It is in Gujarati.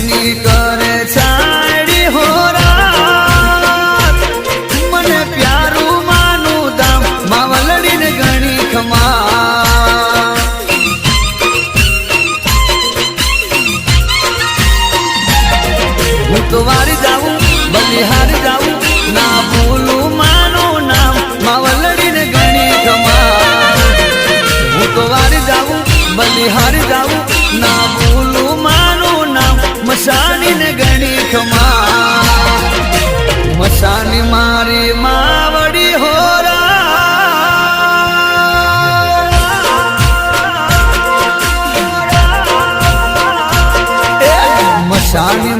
ની કરે છાડી હો રાત મને પ્યારું માનું દામ માવલડીને ગણી ખમા હું તો વારી જાઉં બલિહારી જાઉં ના ભૂલું માનું નામ માવલડીને ગણી ખમા હું તો વારી જાઉં બલિહારી જાઉં ના ભૂલું માનું નામ મસાણીને ગણી ખમા મસાણી મારી માવડી હોરા મસાણી